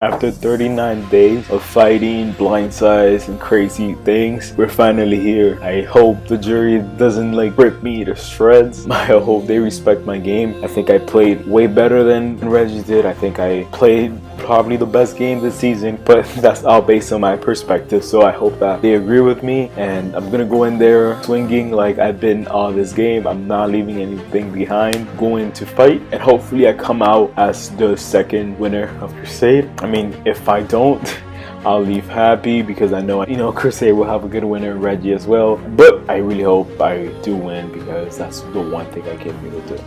After 39 days of fighting, blindsides, and crazy things, we're finally here. I hope the jury doesn't rip me to shreds. I hope they respect my game. I think I played way better than Reggie did. I think I played probably the best game this season, but that's all based on my perspective. So I hope that they agree with me, and I'm gonna go in there swinging like I've been all this game. I'm not leaving anything behind, going to fight, and hopefully I come out as the second winner of Crusade. I mean, if I don't, I'll leave happy because I know, Crusade will have a good winner, Reggie as well. But I really hope I do win because that's the one thing I can really do.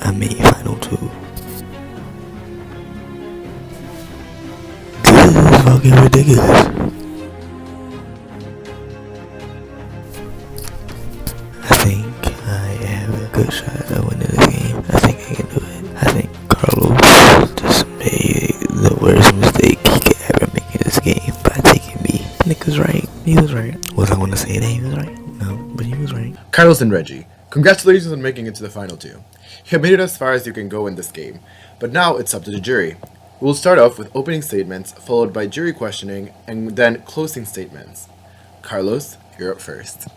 I made final two. This is fucking ridiculous. I think I have a good shot at winning this game. I think I can do it. I think Carlos just made the worst mistake he could ever make in this game by taking me. Nick was right. He was right. Was I going to say that he was right? No, but he was right. Carlos and Reggie, congratulations on making it to the final two. You have made it as far as you can go in this game, but now it's up to the jury. We'll start off with opening statements, followed by jury questioning, and then closing statements. Carlos, you're up first.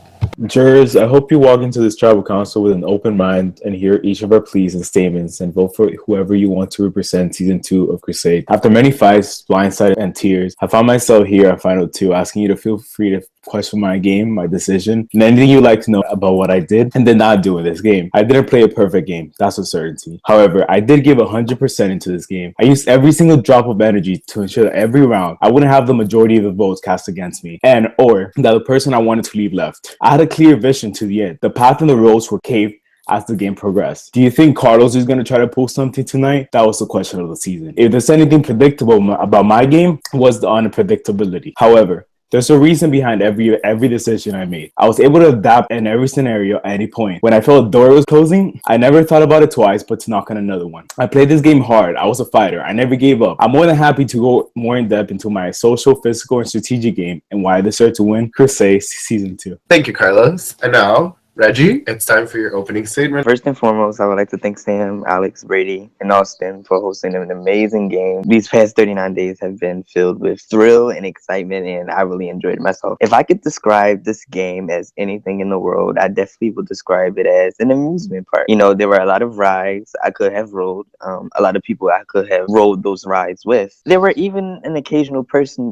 Jurors, I hope you walk into this tribal council with an open mind and hear each of our pleas and statements and vote for whoever you want to represent Season 2 of Crusade. After many fights, blindsides, and tears, I found myself here at Final 2 asking you to feel free to question my game, my decision, and anything you'd like to know about what I did and did not do in this game. I didn't play a perfect game, that's a certainty. However, I did give 100% into this game. I used every single drop of energy to ensure that every round, I wouldn't have the majority of the votes cast against me, and or that the person I wanted to leave left. I had a clear vision to the end. The path and the roads were caved as the game progressed. Do you think Carlos is going to try to pull something tonight? That was the question of the season. If there's anything predictable about my game, it was the unpredictability. However, there's a reason behind every decision I made. I was able to adapt in every scenario at any point. When I felt a door was closing, I never thought about it twice but to knock on another one. I played this game hard. I was a fighter. I never gave up. I'm more than happy to go more in depth into my social, physical, and strategic game and why I deserve to win Crusade Season 2. Thank you, Carlos. And now, Reggie, it's time for your opening statement. First and foremost, I would like to thank Sam, Alex, Brady, and Austin for hosting an amazing game. These past 39 days have been filled with thrill and excitement, and I really enjoyed myself. If I could describe this game as anything in the world, I definitely would describe it as an amusement park. There were a lot of rides I could have rode, a lot of people I could have rode those rides with. There were even an occasional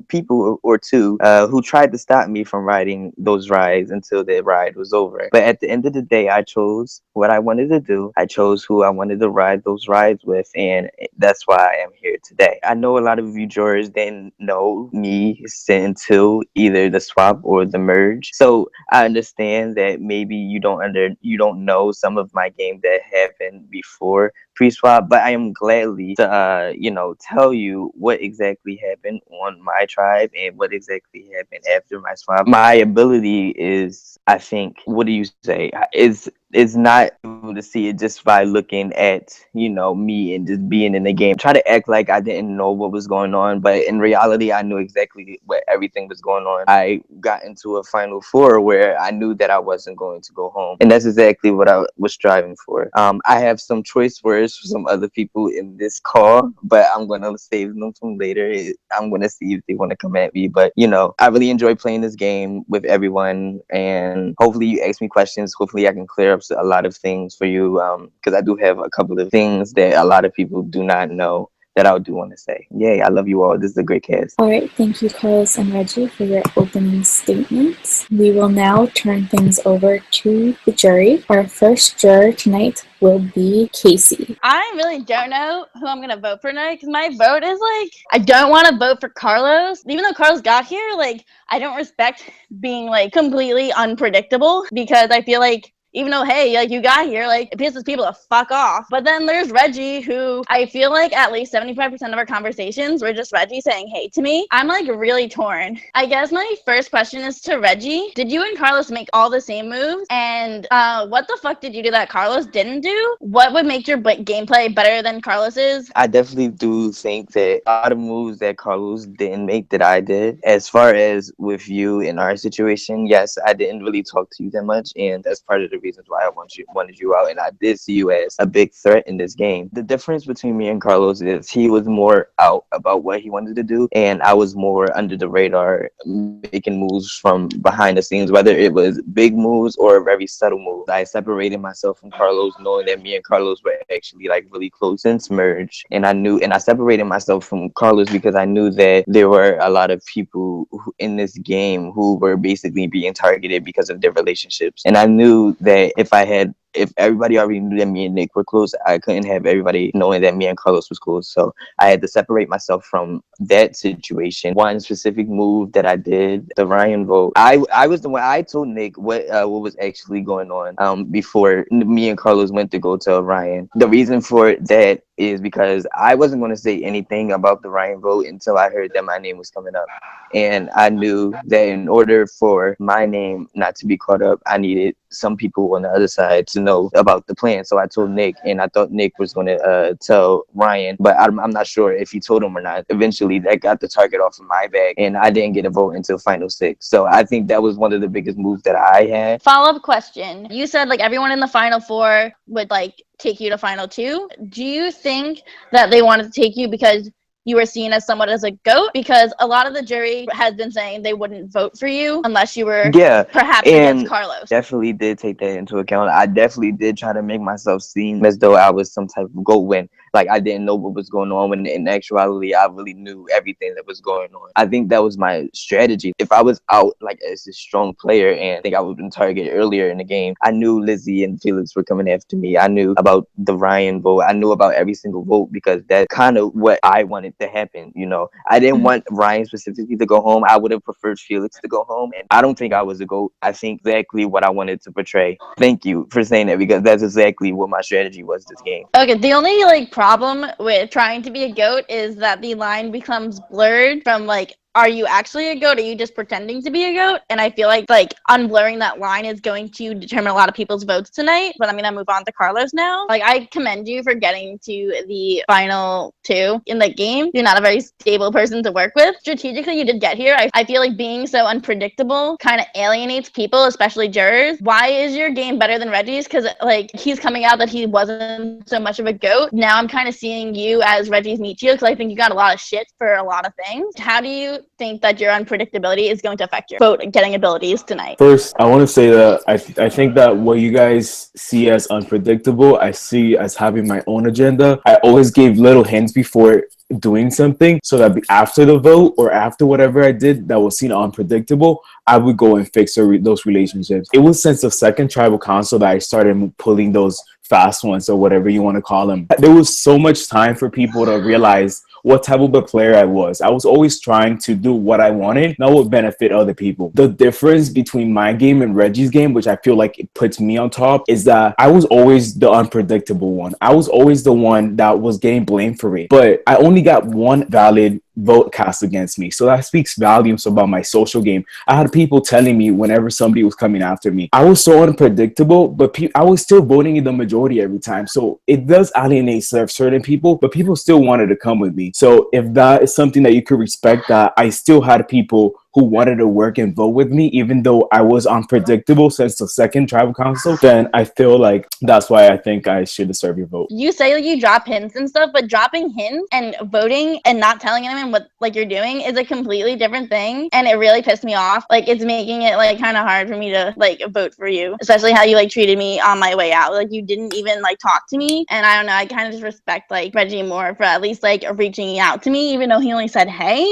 people or two who tried to stop me from riding those rides until the ride was over. But at the end of the day, I chose what I wanted to do. I chose who I wanted to ride those rides with, and that's why I am here today. I know a lot of you jurors didn't know me until either the swap or the merge, so I understand that maybe you don't know some of my game that happened before pre-swap, but I am gladly to tell you what exactly happened on my tribe and what exactly happened after my swap. My ability is, I think, what do you say, is not able to see it just by looking at me and just being in the game. Try to act like I didn't know what was going on, but in reality I knew exactly what everything was going on. I got into a Final Four where I knew that I wasn't going to go home, and that's exactly what I was striving for. I have some choice words for some other people in this call, but I'm gonna save them from later. I'm gonna see if they want to come at me, but I really enjoy playing this game with everyone, and hopefully you ask me questions. Hopefully I can clear up a lot of things for you, because I do have a couple of things that a lot of people do not know that I do want to say. Yay, I love you all. This is a great cast. All right, thank you, Carlos and Reggie, for your opening statements. We will now turn things over to the jury. Our first juror tonight will be Casey. I really don't know who I'm gonna vote for tonight because my vote is I don't want to vote for Carlos. Even though Carlos got here, I don't respect being completely unpredictable, because I feel even though, hey, you got here, it pisses people to fuck off. But then there's Reggie, who I feel at least 75% of our conversations were just Reggie saying hey to me. I'm really torn. I guess my first question is to Reggie. Did you and Carlos make all the same moves? And what the fuck did you do that Carlos didn't do? What would make your gameplay better than Carlos's? I definitely do think that a lot of moves that Carlos didn't make that I did. As far as with you in our situation, yes, I didn't really talk to you that much, and that's part of the reasons why I wanted you out, and I did see you as a big threat in this game. The difference between me and Carlos is he was more out about what he wanted to do, and I was more under the radar, making moves from behind the scenes, whether it was big moves or very subtle moves. I separated myself from Carlos, knowing that me and Carlos were actually like really close since merge, and I separated myself from Carlos because I knew that there were a lot of people in this game who were basically being targeted because of their relationships, and I knew that if everybody already knew that me and Nick were close, I couldn't have everybody knowing that me and Carlos was close. So I had to separate myself from that situation. One specific move that I did, the Ryan vote, I was the one, I told Nick what was actually going on before me and Carlos went to go tell Ryan. The reason for that is because I wasn't going to say anything about the Ryan vote until I heard that my name was coming up. And I knew that in order for my name not to be caught up, I needed some people on the other side to know about the plan. So I told Nick, and I thought Nick was going to tell Ryan, but I'm not sure if he told him or not. Eventually, that got the target off of my back, and I didn't get a vote until Final 6. So I think that was one of the biggest moves that I had. Follow-up question. You said like everyone in the Final 4 would like take you to Final 2. Do you think that they wanted to take you because you were seen as somewhat as a GOAT? Because a lot of the jury has been saying they wouldn't vote for you unless you were perhaps against Carlos. Definitely did take that into account. I definitely did try to make myself seem as though I was some type of GOAT when like I didn't know what was going on, when in actuality I really knew everything that was going on. I think that was my strategy. If I was out like as a strong player, and I think I would have been targeted earlier in the game, I knew Lizzie and Felix were coming after me. I knew about the Ryan vote. I knew about every single vote because that's kind of what I wanted to happen. You know, I didn't want Ryan specifically to go home. I would have preferred Felix to go home, and I don't think I was a GOAT. I think exactly what I wanted to portray. Thank you for saying that, because that's exactly what my strategy was this game. Okay, the only like problem with trying to be a GOAT is that the line becomes blurred from like, are you actually a GOAT? Are you just pretending to be a GOAT? And I feel like unblurring that line is going to determine a lot of people's votes tonight. But I'm gonna move on to Carlos now. Like, I commend you for getting to the Final 2 in the game. You're not a very stable person to work with. Strategically, you did get here. I feel like being so unpredictable kind of alienates people, especially jurors. Why is your game better than Reggie's? Because like he's coming out that he wasn't so much of a GOAT. Now I'm kind of seeing you as Reggie's Nietzsche, because I think you got a lot of shit for a lot of things. How do you think that your unpredictability is going to affect your vote getting abilities tonight? First, I want to say that I think that what you guys see as unpredictable, I see as having my own agenda. I always gave little hints before doing something so that after the vote or after whatever I did that was seen unpredictable, I would go and fix those relationships. It was since the second tribal council that I started pulling those fast ones, or whatever you want to call them. There was so much time for people to realize what type of a player I was. I was always trying to do what I wanted, not what benefit other people. The difference between my game and Reggie's game, which I feel like it puts me on top, is that I was always the unpredictable one. I was always the one that was getting blamed for it. But I only got one valid vote cast against me. So that speaks volumes about my social game. I had people telling me whenever somebody was coming after me. I was so unpredictable, but I was still voting in the majority every time. So it does alienate certain people, but people still wanted to come with me. So if that is something that you could respect, that I still had people who wanted to work and vote with me, even though I was unpredictable since the second tribal council, then I feel like that's why I think I should deserve your vote. You say like you drop hints and stuff, but dropping hints and voting and not telling anyone what like you're doing is a completely different thing, and it really pissed me off. Like, it's making it like kind of hard for me to like vote for you, especially how you like treated me on my way out. Like, you didn't even like talk to me, and I don't know, I kind of just respect like Reggie more for at least like reaching out to me, even though he only said hey.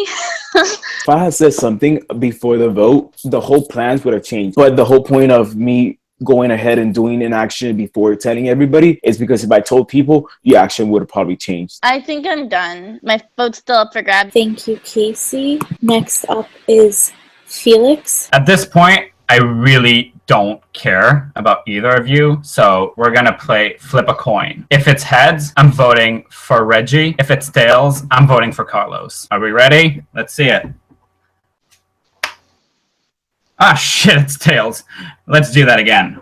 If I had said something before the vote, the whole plans would have changed. But the whole point of me going ahead and doing an action before telling everybody is because if I told people, the action would have probably changed. I think I'm done. My vote's still up for grabs. Thank you, Casey. Next up is Felix. At this point, I really don't care about either of you, so we're gonna flip a coin. If it's heads, I'm voting for Reggie. If it's tails, I'm voting for Carlos. Are we ready? Let's see it. Ah, shit, it's tails. Let's do that again.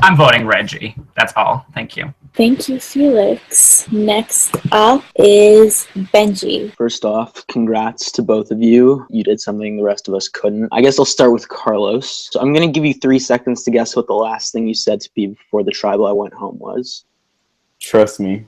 I'm voting Reggie. That's all. Thank you. Thank you, Felix. Next up is Benji. First off, congrats to both of you. You did something the rest of us couldn't. I guess I'll start with Carlos. So I'm going to give you 3 seconds to guess what the last thing you said to me before the tribal I went home was. Trust me.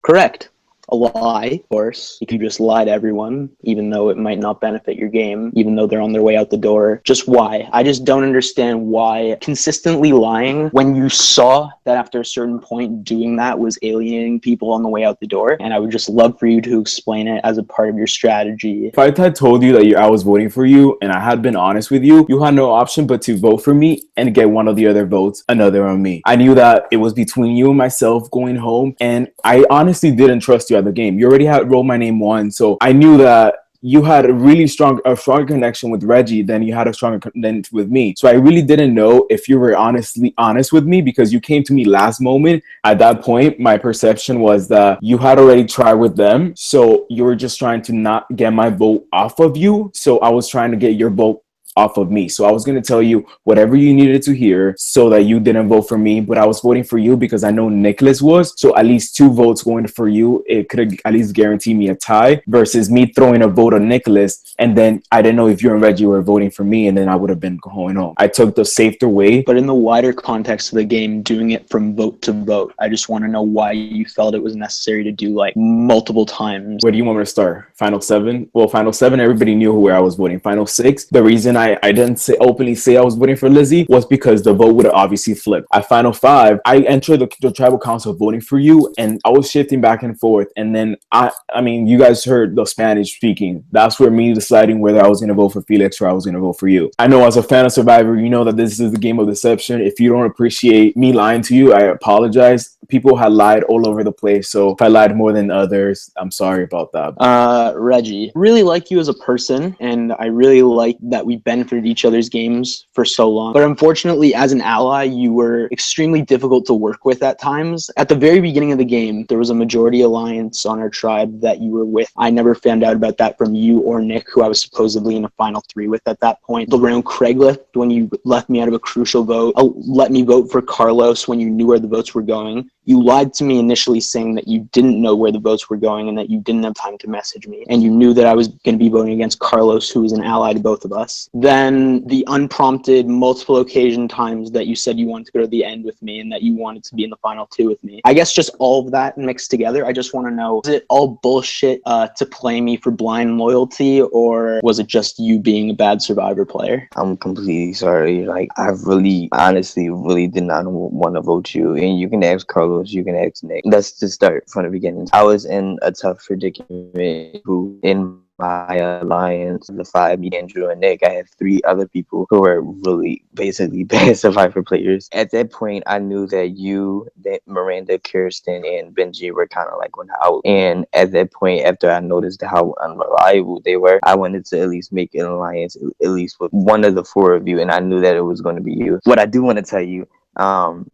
Correct. A lie, of course. You could just lie to everyone, even though it might not benefit your game, even though they're on their way out the door. Just why? I just don't understand why consistently lying when you saw that after a certain point doing that was alienating people on the way out the door. And I would just love for you to explain it as a part of your strategy. If I had told you that I was voting for you and I had been honest with you, you had no option but to vote for me and get one of the other votes, another on me. I knew that it was between you and myself going home, and I honestly didn't trust you at the game. You already had rolled my name once, so I knew that you had a stronger connection with Reggie than you had a stronger connection with me. So I really didn't know if you were honestly honest with me because you came to me last moment. At that point, my perception was that you had already tried with them. So you were just trying to not get my vote off of you. So I was trying to get your vote off of me. So I was going to tell you whatever you needed to hear so that you didn't vote for me, but I was voting for you because I know Nicholas was. So at least 2 votes going for you, it could at least guarantee me a tie versus me throwing a vote on Nicholas. And then I didn't know if you and Reggie were voting for me, and then I would have been going home. I took the safer way. But in the wider context of the game, doing it from vote to vote, I just want to know why you felt it was necessary to do like multiple times. Where do you want me to start? Final 7? Well, Final 7, everybody knew where I was voting. Final 6, the reason I didn't openly say I was voting for Lizzie was because the vote would have obviously flipped. At Final 5, I entered the tribal council voting for you, and I was shifting back and forth. And then, I mean, you guys heard the Spanish speaking. That's where me deciding whether I was going to vote for Felix or I was going to vote for you. I know as a fan of Survivor, you know that this is the game of deception. If you don't appreciate me lying to you, I apologize. People had lied all over the place. So if I lied more than others, I'm sorry about that. Reggie, really like you as a person, and I really like that we benefited each other's games for so long. But unfortunately, as an ally, you were extremely difficult to work with at times. At the very beginning of the game, there was a majority alliance on our tribe that you were with. I never found out about that from you or Nick, who I was supposedly in a final 3 with at that point. The round Craigslist, when you left me out of a crucial vote, let me vote for Carlos when you knew where the votes were going. You lied to me initially saying that you didn't know where the votes were going and that you didn't have time to message me. And you knew that I was going to be voting against Carlos, who was an ally to both of us. Then the unprompted multiple occasion times that you said you wanted to go to the end with me and that you wanted to be in the final 2 with me. I guess just all of that mixed together. I just want to know, is it all bullshit to play me for blind loyalty, or was it just you being a bad Survivor player? I'm completely sorry. Like, I really, honestly, really did not want to vote you. And you can ask Carlos, you can ask Nick. Let's just start from the beginning. I was in a tough predicament in my alliance, the 5, me, Andrew, and Nick. I had 3 other people who were really basically bad Survivor players. At that point, I knew that you, that Miranda, Kirsten, and Benji were kind of like on the out. And at that point, after I noticed how unreliable they were, I wanted to at least make an alliance, at least with one of the 4 of you. And I knew that it was going to be you. What I do want to tell you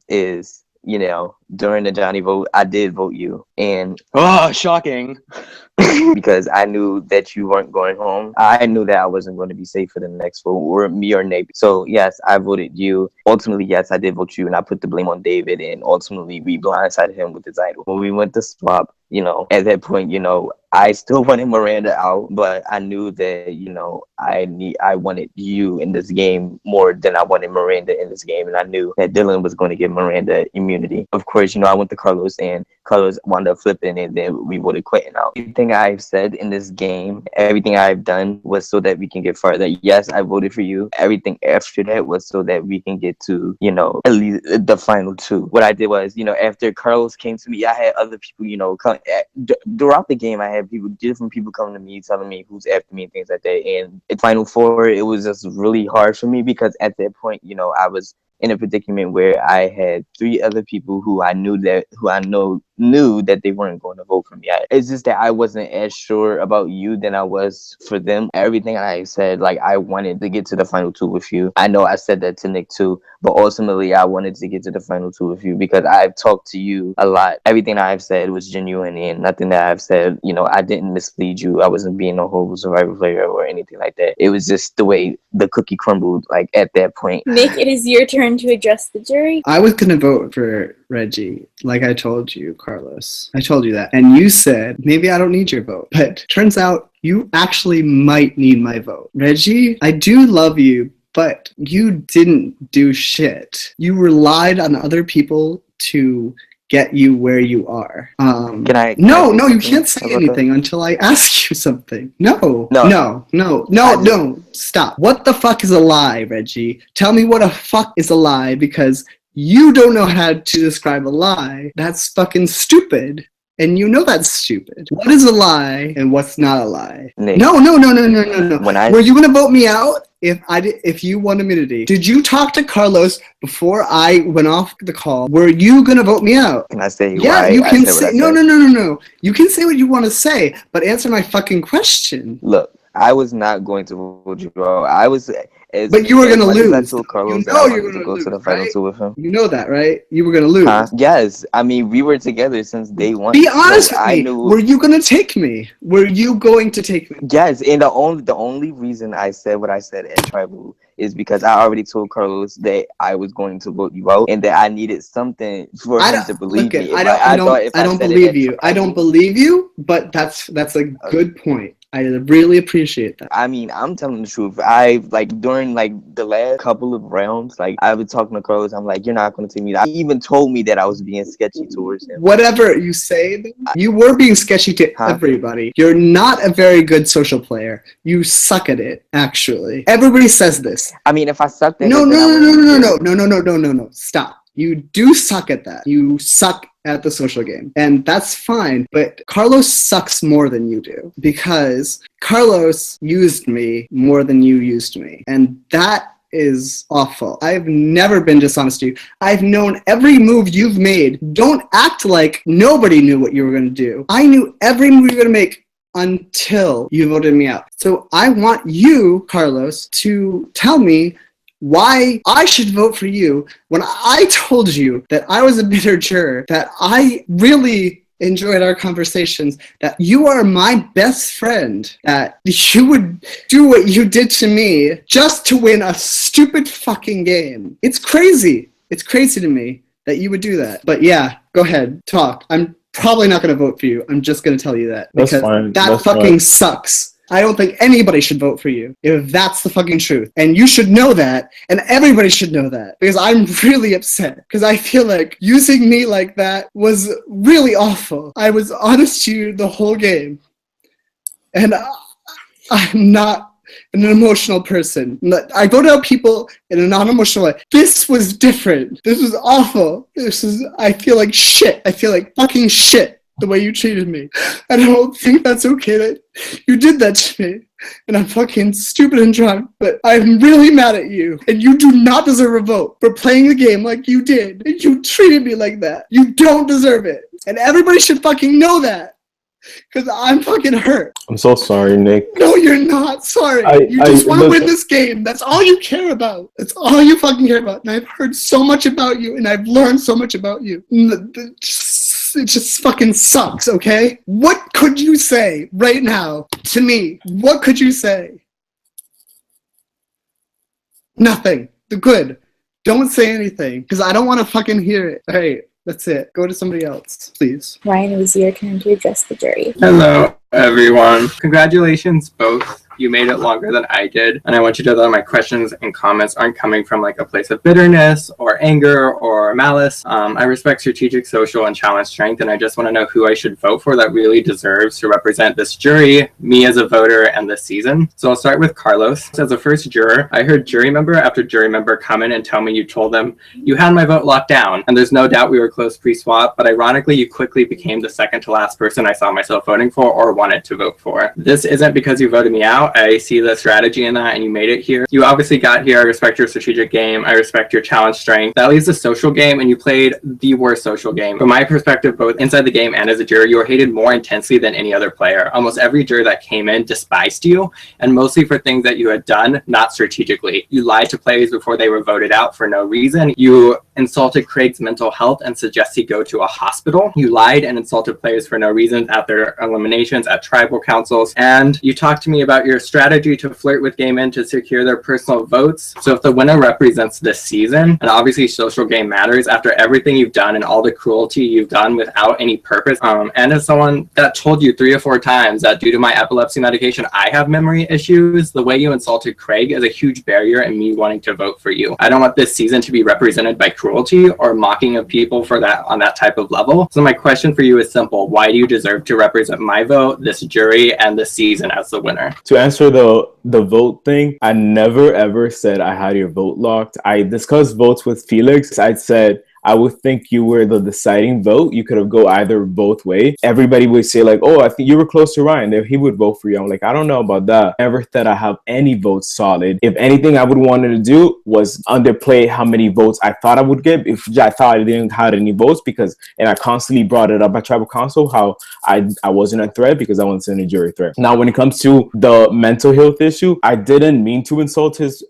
is, you know, during the Johnny vote, I did vote you. And Shocking. because I knew that you weren't going home. I knew that I wasn't going to be safe for the next vote, or me or Nate. So yes, I voted you. Ultimately, yes, I did vote you, and I put the blame on David, and ultimately we blindsided him with his idol. When we went to swap, you know, at that point, you know, I still wanted Miranda out, but I knew that, you know, I wanted you in this game more than I wanted Miranda in this game, and I knew that Dylan was going to give Miranda immunity. Of course, you know, I went to Carlos, and Carlos wound up flipping, and then we voted Quentin out. Everything I've said in this game, everything I've done was so that we can get farther. Yes, I voted for you. Everything after that was so that we can get to, you know, at least the final 2. What I did was, you know, after Carlos came to me, I had other people, you know, come throughout the game. I had different people coming to me, telling me who's after me and things like that. And at Final 4, it was just really hard for me because at that point, you know, I was in a predicament where I had 3 other people who I knew that they weren't going to vote for me. It's just that I wasn't as sure about you than I was for them. Everything I said, like, I wanted to get to the final 2 with you. I know I said that to Nick too, but ultimately I wanted to get to the final 2 with you because I've talked to you a lot. Everything I've said was genuine, and nothing that I've said, you know, I didn't mislead you. I wasn't being a whole Survivor player or anything like that. It was just the way the cookie crumbled, like, at that point. Nick, it is your turn to address the jury. I was going to vote for Reggie, like I told you, Carlos. I told you that. And you said, maybe I don't need your vote. But turns out you actually might need my vote. Reggie, I do love you, but you didn't do shit. You relied on other people to get you where you are. No, you can't say anything until I ask you something. No. Stop. What the fuck is a lie, Reggie? Tell me what a fuck is a lie, because you don't know how to describe a lie. That's fucking stupid. And you know that's stupid. What is a lie and what's not a lie? Nick, No. Were you gonna vote me out if you wanted me to? Did you talk to Carlos before I went off the call? Were you gonna vote me out? Can I say Yeah, why you can I said say what I said? no. You can say what you want to say, but answer my fucking question. Look, I was not going to vote you out. I was. But you were gonna much as I lose. told Carlos You that I know you're wanted to gonna go lose, to the final right? two with him. You know that, right? You were gonna lose. Huh? Yes. I mean, we were together since day one. Be honest so with I me. knew. Were you gonna take me? Were you going to take me? Yes, and the only reason I said what I said in tribal is because I already told Carlos that I was going to vote you out and that I needed something for him to believe me. I don't believe you. I don't believe you, but that's a good point. I really appreciate that. I mean, I'm telling the truth. During the last couple of rounds, I was talking to Carlos. I'm like, you're not going to take me. He even told me that I was being sketchy towards him. Whatever you say, you were being sketchy to everybody. You're not a very good social player. You suck at it, actually. Everybody says this. I mean, if I sucked at No. it, Stop. You do suck at that. You suck at the social game. And that's fine. But Carlos sucks more than you do, because Carlos used me more than you used me. And that is awful. I've never been dishonest to you. I've known every move you've made. Don't act like nobody knew what you were going to do. I knew every move you were going to make until you voted me out. So I want you, Carlos, to tell me why I should vote for you when I told you that I was a bitter juror, that I really enjoyed our conversations, that you are my best friend, that you would do what you did to me just to win a stupid fucking game. It's crazy. It's crazy to me that you would do that. But yeah, go ahead, talk. I'm probably not going to vote for you. I'm just going to tell you that. Because that fucking sucks. I don't think anybody should vote for you if that's the fucking truth. And you should know that, and everybody should know that, because I'm really upset, because I feel like using me like that was really awful. I was honest to you the whole game, and I'm not an emotional person. I vote out people in a non-emotional way. This was different. This was awful. I feel like shit. I feel like fucking shit. The way you treated me. And I don't think that's okay that you did that to me. And I'm fucking stupid and drunk, but I'm really mad at you. And you do not deserve a vote for playing the game like you did. And you treated me like that. You don't deserve it. And everybody should fucking know that. Because I'm fucking hurt. I'm so sorry, Nick. No, you're not sorry. You just want to win this game. That's all you care about. That's all you fucking care about. And I've heard so much about you, and I've learned so much about you. It just fucking sucks, okay? What could you say right now to me? What could you say? Nothing. Good. Don't say anything, because I don't want to fucking hear it. All right, that's it. Go to somebody else, please. Ryan, it was your turn to address the jury. Hello, everyone. Congratulations, both. You made it longer than I did, and I want you to know that my questions and comments aren't coming from a place of bitterness or anger or malice. I respect strategic, social, and challenge strength, and I just want to know who I should vote for that really deserves to represent this jury, me as a voter, and this season. So I'll start with Carlos. As a first juror, I heard jury member after jury member come in and tell me you told them you had my vote locked down, and there's no doubt we were close pre-swap, but ironically, you quickly became the second to last person I saw myself voting for or wanted to vote for. This isn't because you voted me out. I see the strategy in that, and you made it here. You obviously got here. I respect your strategic game. I respect your challenge strength. That leaves the social game, and you played the worst social game. From my perspective, both inside the game and as a juror, you were hated more intensely than any other player. Almost every juror that came in despised you, and mostly for things that you had done, not strategically. You lied to players before they were voted out for no reason. You insulted Craig's mental health and suggested he go to a hospital. You lied and insulted players for no reason at their eliminations statements at tribal councils, and you talked to me about your strategy to flirt with Game In to secure their personal votes. So if the winner represents this season, and obviously social game matters, after everything you've done and all the cruelty you've done without any purpose, and as someone that told you 3 or 4 times that due to my epilepsy medication, I have memory issues, the way you insulted Craig is a huge barrier in me wanting to vote for you. I don't want this season to be represented by cruelty or mocking of people for that on that type of level. So my question for you is simple. Why do you deserve to represent my vote, this jury, and this season as the winner? To answer the vote thing, I never ever said I had your vote locked. I discussed votes with Felix. I said I would think you were the deciding vote. You could have go either both ways. Everybody would say like, oh, I think you were close to Ryan. He would vote for you. I'm like, I don't know about that. Never thought I have any votes solid. If anything I would wanted to do was underplay how many votes I thought I would get. If I thought I didn't have any votes and I constantly brought it up at Tribal Council, how I wasn't a threat because I wasn't a jury threat. Now, when it comes to the mental health issue, I didn't mean to insult his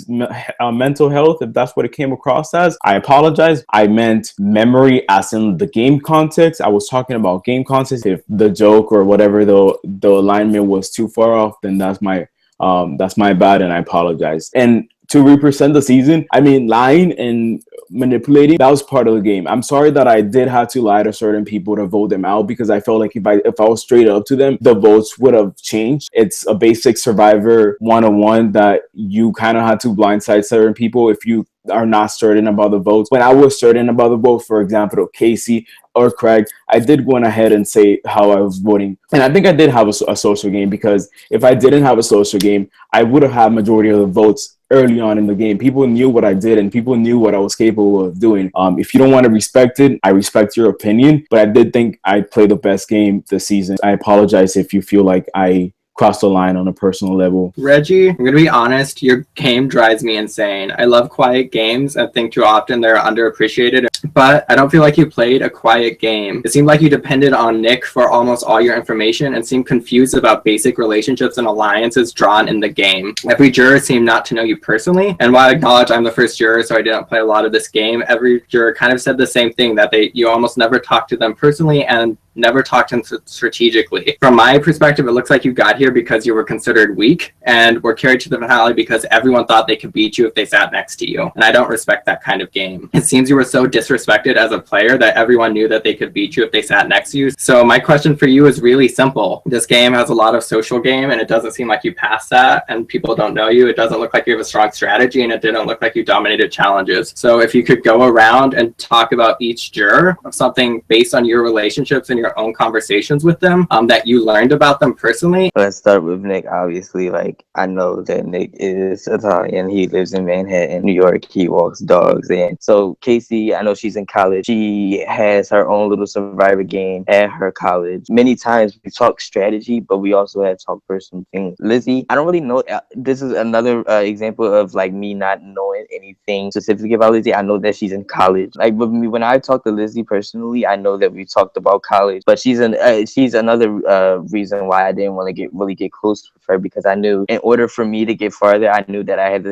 mental health. If that's what it came across as, I apologize. I meant memory as in the game context. I was talking about game context. If the joke or whatever the alignment was too far off, then that's my bad, and I apologize. And to represent the season, I mean, lying and manipulating, that was part of the game. I'm sorry that I did have to lie to certain people to vote them out, because I felt like if I was straight up to them, the votes would have changed. It's a basic Survivor 101 that you kind of had to blindside certain people if you are not certain about the votes. When I was certain about the vote, for example, Casey or Craig, I did go ahead and say how I was voting. And I think I did have a social game, because if I didn't have a social game, I would have had majority of the votes early on in the game. People knew what I did and people knew what I was capable of doing. If you don't want to respect it, I respect your opinion, but I did think I played the best game this season. I apologize if you feel like I cross the line on a personal level. Reggie, I'm going to be honest, your game drives me insane. I love quiet games. I think too often they're underappreciated, but I don't feel like you played a quiet game. It seemed like you depended on Nick for almost all your information and seemed confused about basic relationships and alliances drawn in the game. Every juror seemed not to know you personally, and while I acknowledge I'm the first juror, so I didn't play a lot of this game, every juror kind of said the same thing, that you almost never talked to them personally and never talked to them strategically. From my perspective, it looks like you got here because you were considered weak and were carried to the finale because everyone thought they could beat you if they sat next to you. And I don't respect that kind of game. It seems you were so disrespected as a player that everyone knew that they could beat you if they sat next to you. So my question for you is really simple. This game has a lot of social game and it doesn't seem like you passed that and people don't know you. It doesn't look like you have a strong strategy and it didn't look like you dominated challenges. So if you could go around and talk about each juror of something based on your relationships and your own conversations with them that you learned about them personally. Let's start with Nick. Obviously, like, I know that Nick is Italian. He lives in Manhattan, New York. He walks dogs. And so Casey, I know she's in college. She has her own little Survivor game at her college. Many times we talk strategy, but we also have talked personal things. Lizzie, I don't really know. This is another example of like me not knowing anything specifically about Lizzie. I know that she's in college. Like with me, when I talk to Lizzie personally, I know that we talked about college, but she's another reason why I didn't want to really get close with her, because I knew in order for me to get farther, I knew that I had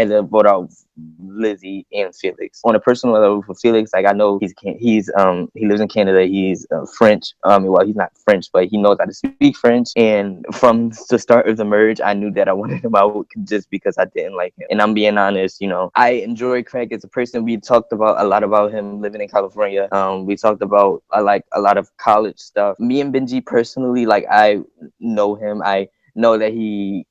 to vote out Lizzie and Felix. On a personal level for Felix, like I know he lives in Canada. He's French. Well, he's not French, but he knows how to speak French. And from the start of the merge, I knew that I wanted him out just because I didn't like him. And I'm being honest, I enjoy Craig as a person. We talked a lot about him living in California. We talked about like a lot of college stuff. Me and Benji personally, like I know him. I know that he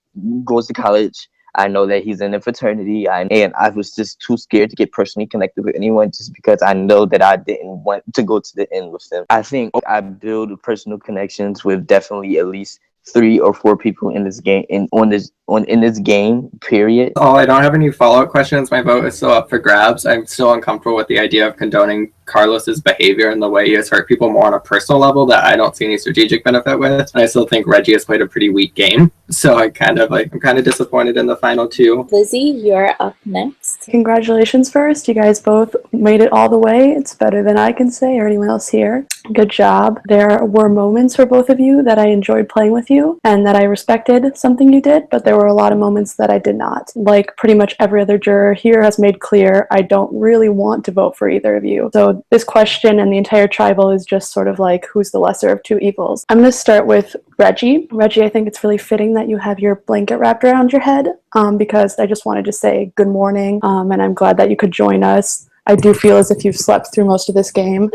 goes to college. I know that he's in a fraternity, and I was just too scared to get personally connected with anyone just because I know that I didn't want to go to the end with them. I think I build personal connections with definitely at least 3 or 4 people in this game, in this game, period. Oh, I don't have any follow-up questions. My vote is still up for grabs. I'm still uncomfortable with the idea of condoning Carlos's behavior and the way he has hurt people more on a personal level that I don't see any strategic benefit with. And I still think Reggie has played a pretty weak game. So I'm kind of disappointed in the final 2. Lizzie, you're up next. last. Congratulations first. You guys both made it all the way. It's better than I can say or anyone else here. Good job. There were moments for both of you that I enjoyed playing with you and that I respected something you did, but there were a lot of moments that I did not. Like pretty much every other juror here has made clear, I don't really want to vote for either of you. So this question and the entire tribal is just sort of like, who's the lesser of two evils? I'm going to start with Reggie. Reggie, I think it's really fitting that you have your blanket wrapped around your head because I just wanted to say good morning and I'm glad that you could join us. I do feel as if you've slept through most of this game.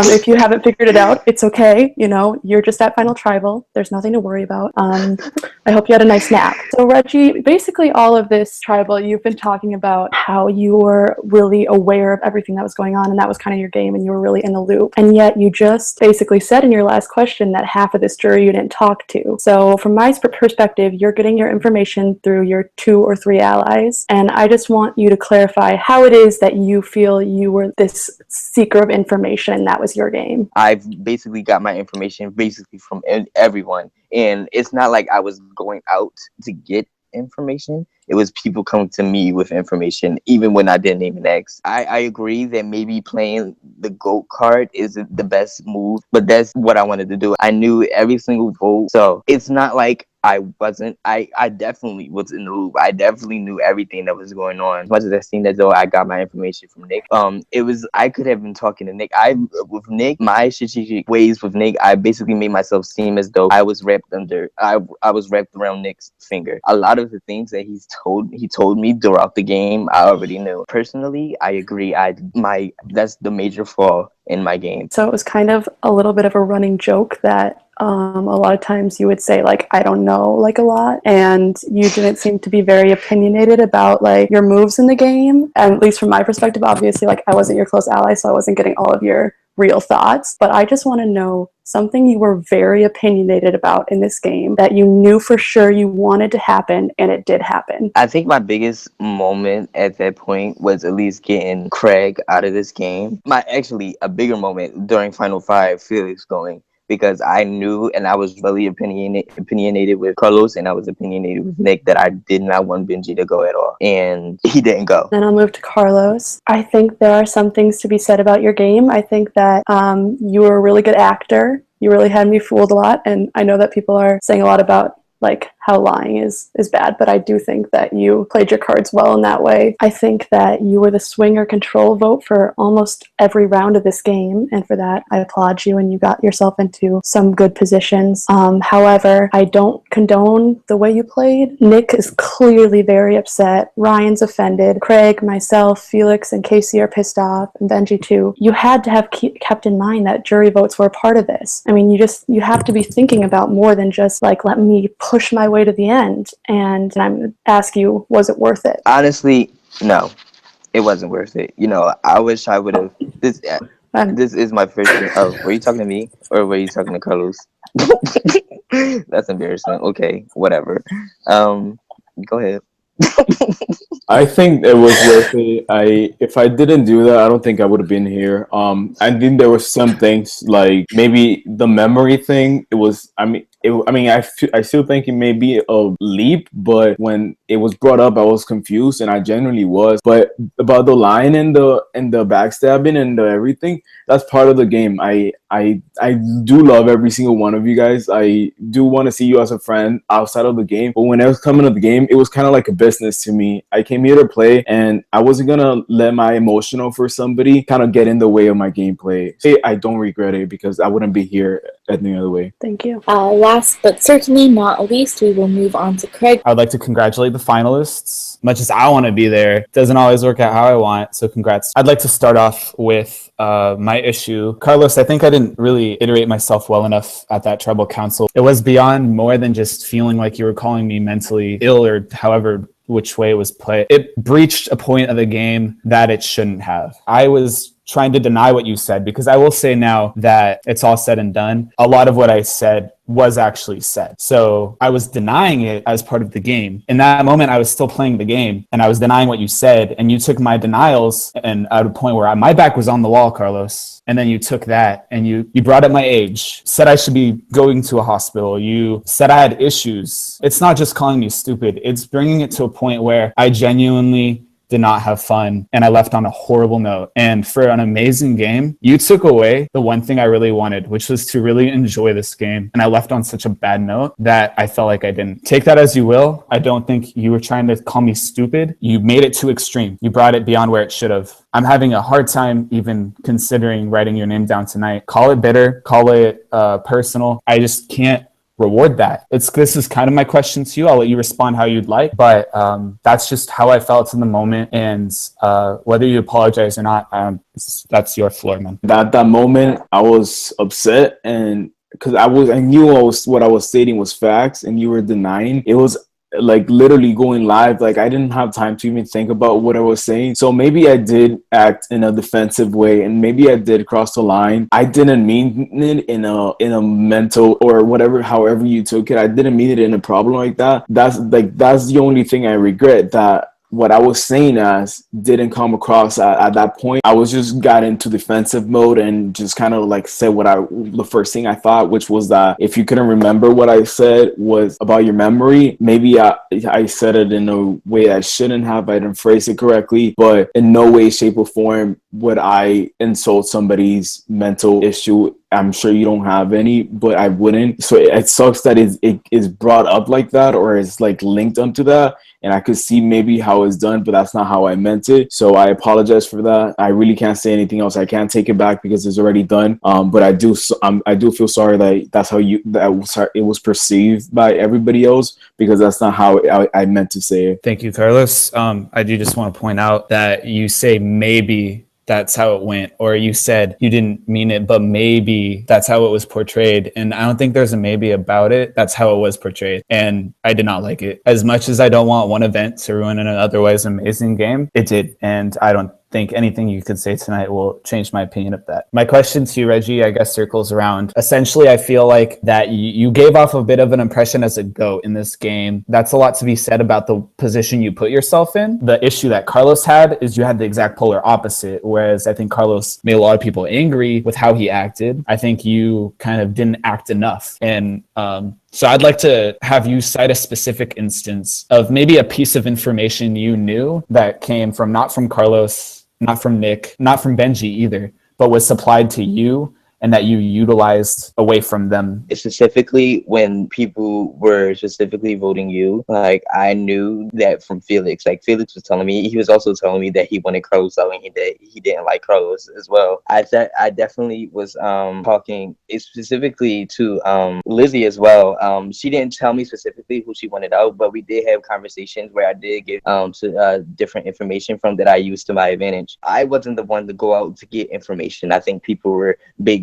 If you haven't figured it out, it's okay. You know, you're just at Final Tribal. There's nothing to worry about. I hope you had a nice nap. So Reggie, basically all of this tribal, you've been talking about how you were really aware of everything that was going on and that was kind of your game and you were really in the loop. And yet you just basically said in your last question that half of this jury you didn't talk to. So from my perspective, you're getting your information through your 2 or 3 allies. And I just want you to clarify how it is that you feel you were this seeker of information and that was your game. I've basically got my information basically from everyone. And it's not like I was going out to get information. It was people coming to me with information, even when I didn't even ask. I agree that maybe playing the GOAT card isn't the best move, but that's what I wanted to do. I knew every single vote. So it's not like I definitely was in the loop. I definitely knew everything that was going on. As much as I seen as though I got my information from Nick. I could have been talking to Nick. With Nick, my strategic ways with Nick, I basically made myself seem as though I was wrapped around Nick's finger. A lot of the things that he told me throughout the game, I already knew. Personally, I agree. That's the major flaw in my game. So it was kind of a little bit of a running joke that a lot of times you would say like, I don't know, like a lot, and you didn't seem to be very opinionated about like your moves in the game. And at least from my perspective, obviously, like I wasn't your close ally, so I wasn't getting all of your real thoughts, but I just want to know something you were very opinionated about in this game that you knew for sure you wanted to happen and it did happen. I think my biggest moment at that point was at least getting Craig out of this game. A bigger moment during Final 5, Felix going, because I knew and I was really opinionated with Carlos and I was opinionated with Nick that I did not want Benji to go at all. And he didn't go. Then I'll move to Carlos. I think there are some things to be said about your game. I think that you were a really good actor. You really had me fooled a lot. And I know that people are saying a lot about like how lying is bad, but I do think that you played your cards well in that way. I think that you were the swing or control vote for almost every round of this game, and for that I applaud you, and you got yourself into some good positions. However, I don't condone the way you played. Nick is clearly very upset. Ryan's offended. Craig, myself, Felix, and Casey are pissed off, and Benji too. You had to have kept in mind that jury votes were a part of this. I mean, you have to be thinking about more than just like, let me push my way to the end. And I'm going to ask you, was it worth it? Honestly, no, it wasn't worth it. You know, I wish I would have. This is my first thing. Oh, were you talking to me or were you talking to Carlos? That's embarrassing. Okay, whatever. Go ahead. I think it was worth it. If I didn't do that, I don't think I would have been here. I think there were some things like maybe the memory thing. It was. I still think it may be a leap, but when it was brought up, I was confused, and I genuinely was. But about the line and the backstabbing and the everything, that's part of the game. I do love every single one of you guys. I do want to see you as a friend outside of the game. But when I was coming to the game, it was kind of like a business to me. I came here to play, and I wasn't gonna let my emotional for somebody kind of get in the way of my gameplay. I don't regret it because I wouldn't be here any other way. Thank you. Last but certainly not least, we will move on to Craig. I would like to congratulate the finalists. Much as I want to be there, it doesn't always work out how I want, so congrats. I'd like to start off with my issue. Carlos, I think I didn't really iterate myself well enough at that tribal council. It was beyond more than just feeling like you were calling me mentally ill or however which way it was played. It breached a point of the game that it shouldn't have. I was trying to deny what you said, because I will say now that it's all said and done, a lot of what I said was actually said. So I was denying it as part of the game. In that moment, I was still playing the game and I was denying what you said. And you took my denials and at a point where my back was on the wall, Carlos. And then you took that and you brought up my age, said I should be going to a hospital. You said I had issues. It's not just calling me stupid. It's bringing it to a point where I genuinely did not have fun and I left on a horrible note. And for an amazing game, you took away the one thing I really wanted, which was to really enjoy this game. And I left on such a bad note that I felt like I didn't. Take that as you will. I don't think you were trying to call me stupid. You made it too extreme. You brought it beyond where it should have. I'm having a hard time even considering writing your name down tonight. Call it bitter, call it personal. I just can't reward that. This is kind of my question to you. I'll let you respond how you'd like, but that's just how I felt in the moment. And whether you apologize or not, that's your floor, man. That moment, I was upset, and because I knew what I was stating was facts, and you were denying. It was like literally going live. Like I didn't have time to even think about what I was saying. So maybe I did act in a defensive way, and maybe I did cross the line. I didn't mean it in a mental or whatever, however you took it. I didn't mean it in a problem like that. That's the only thing I regret, that what I was saying as didn't come across at that point. I was just got into defensive mode and just kind of like said the first thing I thought, which was that if you couldn't remember what I said was about your memory, maybe I said it in a way I shouldn't have. I didn't phrase it correctly, but in no way, shape, or form would I insult somebody's mental issue. I'm sure you don't have any, but I wouldn't. So it sucks that it is brought up like that, or is like linked onto that. And I could see maybe how it's done, but that's not how I meant it. So I apologize for that. I really can't say anything else. I can't take it back because it's already done. But I do feel sorry that that's how it was perceived by everybody else, because that's not how I meant to say it. Thank you, Carlos. I do just want to point out that you say maybe that's how it went, or you said you didn't mean it, but maybe that's how it was portrayed. And I don't think there's a maybe about it. That's how it was portrayed. And I did not like it. As much as I don't want one event to ruin an otherwise amazing game, it did. And I don't think anything you could say tonight will change my opinion of that. My question to you, Reggie, I guess circles around. Essentially, I feel like that you gave off a bit of an impression as a GOAT in this game. That's a lot to be said about the position you put yourself in. The issue that Carlos had is you had the exact polar opposite, whereas I think Carlos made a lot of people angry with how he acted. I think you kind of didn't act enough. And so I'd like to have you cite a specific instance of maybe a piece of information you knew that came from, not from Carlos, not from Nick, not from Benji either, but was supplied to you and that you utilized away from them. Specifically, when people were specifically voting you, like I knew that from Felix. Like Felix was telling me, he was also telling me that he wanted Carlos out and he didn't like Carlos as well. I definitely was talking specifically to Lizzie as well. She didn't tell me specifically who she wanted out, but we did have conversations where I did give different information from that I used to my advantage. I wasn't the one to go out to get information. I think people were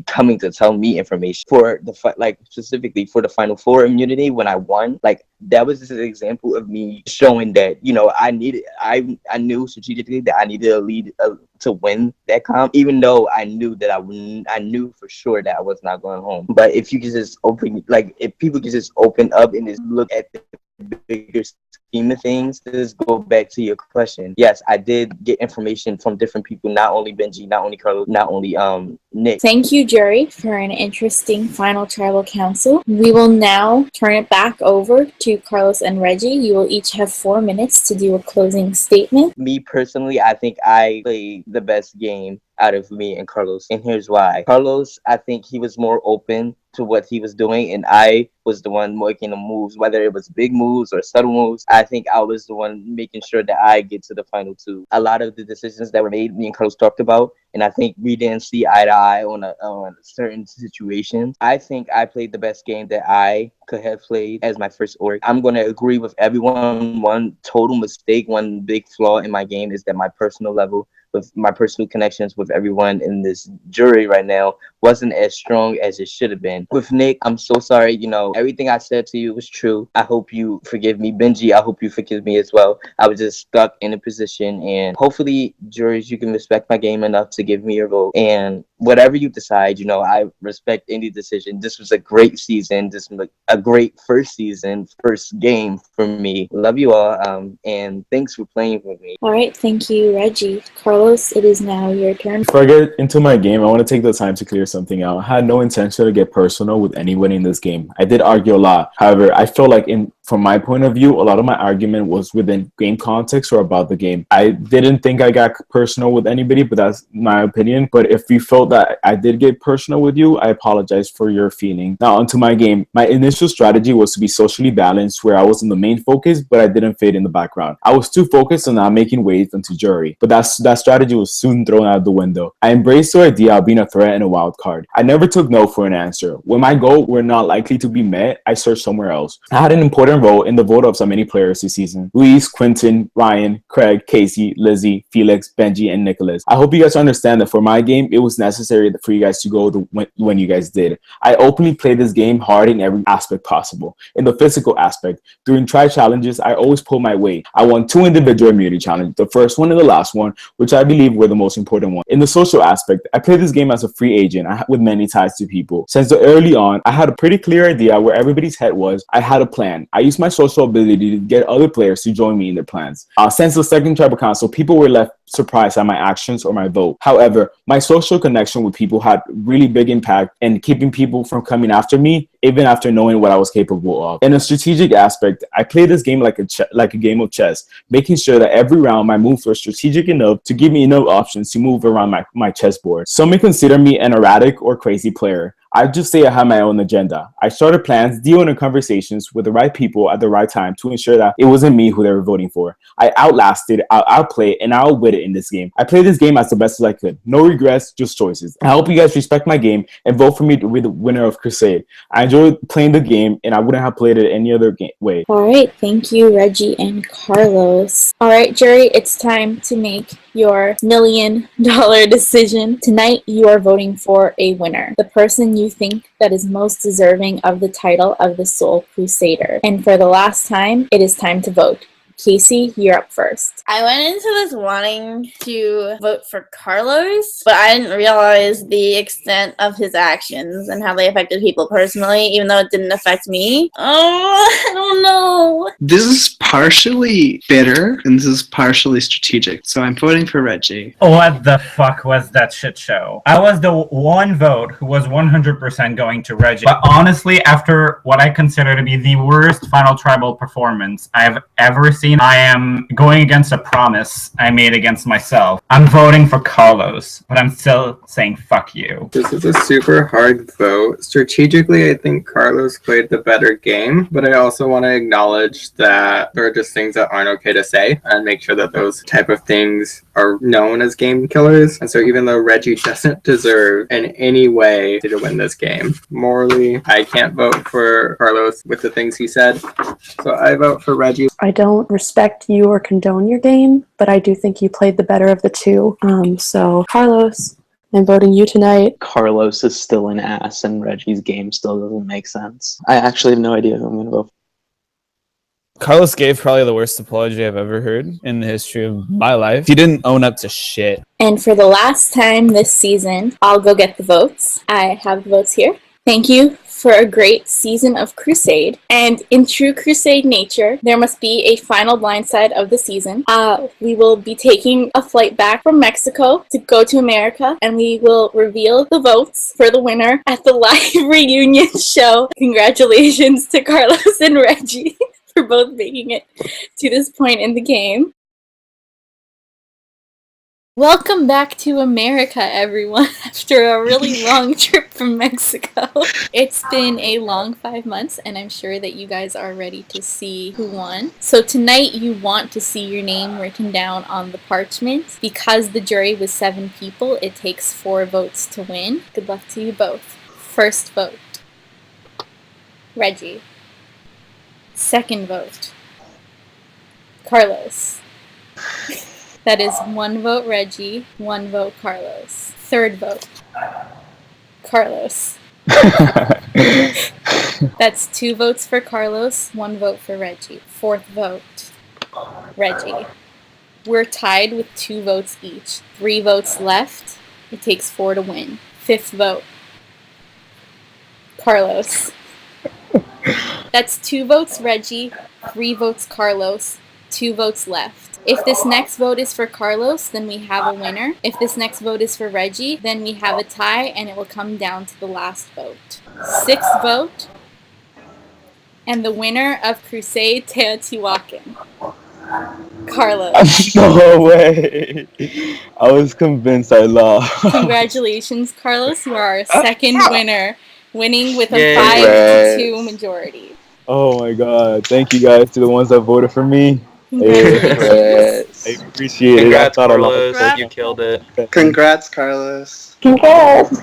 coming to tell me information for the specifically for the Final Four immunity when I won. Like that was just an example of me showing that I knew strategically that I needed a lead to win that comp, even though I knew that I knew for sure that I was not going home. But if you could just if people could just open up and just look at the bigger scheme of things, just go back to your question. Yes, I did get information from different people, not only Benji, not only Carlos, not only Nick. Thank you, jury, for an interesting final tribal council. We will now turn it back over to Carlos and Reggie. You will each have 4 minutes to do a closing statement. Me personally, I think I played the best game out of me and Carlos, and here's why. Carlos, I think he was more open to what he was doing, and I was the one making the moves, whether it was big moves or subtle moves. I think I was the one making sure that I get to the final two. A lot of the decisions that were made, me and Carlos talked about, and I think we didn't see eye to eye on certain situations. I think I played the best game that I could have played as my first org. I'm going to agree with everyone. One total mistake, one big flaw in my game is that my personal level, with my personal connections with everyone in this jury right now, wasn't as strong as it should have been. With Nick, I'm so sorry. Everything I said to you was true. I hope you forgive me. Benji, I hope you forgive me as well. I was just stuck in a position, and hopefully, juries, you can respect my game enough to give me your vote. And whatever you decide, I respect any decision. This was a great season. This was a great first season, first game for me. Love you all, and thanks for playing with me. All right, thank you, Reggie. Carlos, it is now your turn. Before I get into my game, I want to take the time to clear something out. I had no intention to get personal with anyone in this game. I did argue a lot. However, I feel like from my point of view, a lot of my argument was within game context or about the game. I didn't think I got personal with anybody, but that's my opinion. But if you felt that I did get personal with you, I apologize for your feeling. Now, onto my game. My initial strategy was to be socially balanced, where I was in the main focus, but I didn't fade in the background. I was too focused on not making waves into jury, but that strategy was soon thrown out the window. I embraced the idea of being a threat and a wild card. I never took no for an answer. When my goal were not likely to be met, I searched somewhere else. I had an important role in the vote of so many players this season: Luis, Quentin, Ryan, Craig, Casey, Lizzie, Felix, Benji, and Nicholas. I hope you guys understand that for my game, it was necessary for you guys to go when you guys did. I openly played this game hard in every aspect possible. In the physical aspect, during try challenges, I always pulled my weight. I won 2 individual immunity challenges, the first one and the last one, which I believe were the most important ones. In the social aspect, I played this game as a free agent with many ties to people. Since the early on, I had a pretty clear idea where everybody's head was. I had a plan. I used my social ability to get other players to join me in their plans. Since the second tribal council, people were left surprised at my actions or my vote. However, my social connection with people had really big impact in keeping people from coming after me, even after knowing what I was capable of. In a strategic aspect, I played this game like a game of chess, making sure that every round my moves were strategic enough to give me enough options to move around my chessboard. Some may consider me an erratic or crazy player. I just say I have my own agenda. I started plans, dealing in conversations with the right people at the right time to ensure that it wasn't me who they were voting for. I outlasted, I outplayed, and I outwit it in this game. I played this game as the best as I could. No regrets, just choices. I hope you guys respect my game and vote for me to be the winner of Crusade. I enjoyed playing the game, and I wouldn't have played it any other way. All right, thank you, Reggie and Carlos. All right, jury, it's time to make your $1 million decision. Tonight, you are voting for a winner, the person you think that is most deserving of the title of the Soul Crusader. And for the last time, it is time to vote. Casey, you're up first. I went into this wanting to vote for Carlos, but I didn't realize the extent of his actions and how they affected people personally, even though it didn't affect me. Oh, I don't know. This is partially bitter and this is partially strategic, so I'm voting for Reggie. What the fuck was that shit show? I was the one vote who was 100% going to Reggie. But honestly, after what I consider to be the worst Final Tribal performance I've ever seen, I am going against a promise I made against myself. I'm voting for Carlos, but I'm still saying fuck you. This is a super hard vote. Strategically, I think Carlos played the better game, but I also want to acknowledge that there are just things that aren't okay to say and make sure that those type of things are known as game killers. And so even though Reggie doesn't deserve in any way to win this game, morally, I can't vote for Carlos with the things he said. So I vote for Reggie. I don't respect you or condone your game, but I do think you played the better of the two. So Carlos, I'm voting you tonight. Carlos is still an ass and Reggie's game still doesn't make sense. I actually have no idea who I'm going to vote for. Carlos gave probably the worst apology I've ever heard in the history of my life. He didn't own up to shit. And for the last time this season, I'll go get the votes. I have the votes here. Thank you for a great season of Crusade. And in true Crusade nature, there must be a final blindside of the season. We will be taking a flight back from Mexico to go to America, and we will reveal the votes for the winner at the live reunion show. Congratulations to Carlos and Reggie for both making it to this point in the game. Welcome back to America, everyone, after a really long trip from Mexico. It's been a long 5 months, and I'm sure that you guys are ready to see who won. So tonight, you want to see your name written down on the parchment. Because the jury was 7 people, it takes 4 votes to win. Good luck to you both. First vote, Reggie. Second vote, Carlos. That is 1 vote Reggie, 1 vote Carlos. Third vote, Carlos. That's 2 votes for Carlos, 1 vote for Reggie. 4th vote, Reggie. We're tied with 2 votes each. 3 votes left. It takes 4 to win. 5th vote, Carlos. That's 2 votes Reggie, 3 votes Carlos, 2 votes left. If this next vote is for Carlos, then we have a winner. If this next vote is for Reggie, then we have a tie, and it will come down to the last vote. 6th vote, and the winner of Crusade Teotihuacan, Carlos. No way. I was convinced I lost. Congratulations, Carlos. You are our second winner, winning with a Yay. 5-2 majority. Oh my god. Thank you guys to the ones that voted for me. Congratulations. I appreciate it. I Congrats, thought I lost. Carlos. You killed it. Congrats, Carlos. Congrats.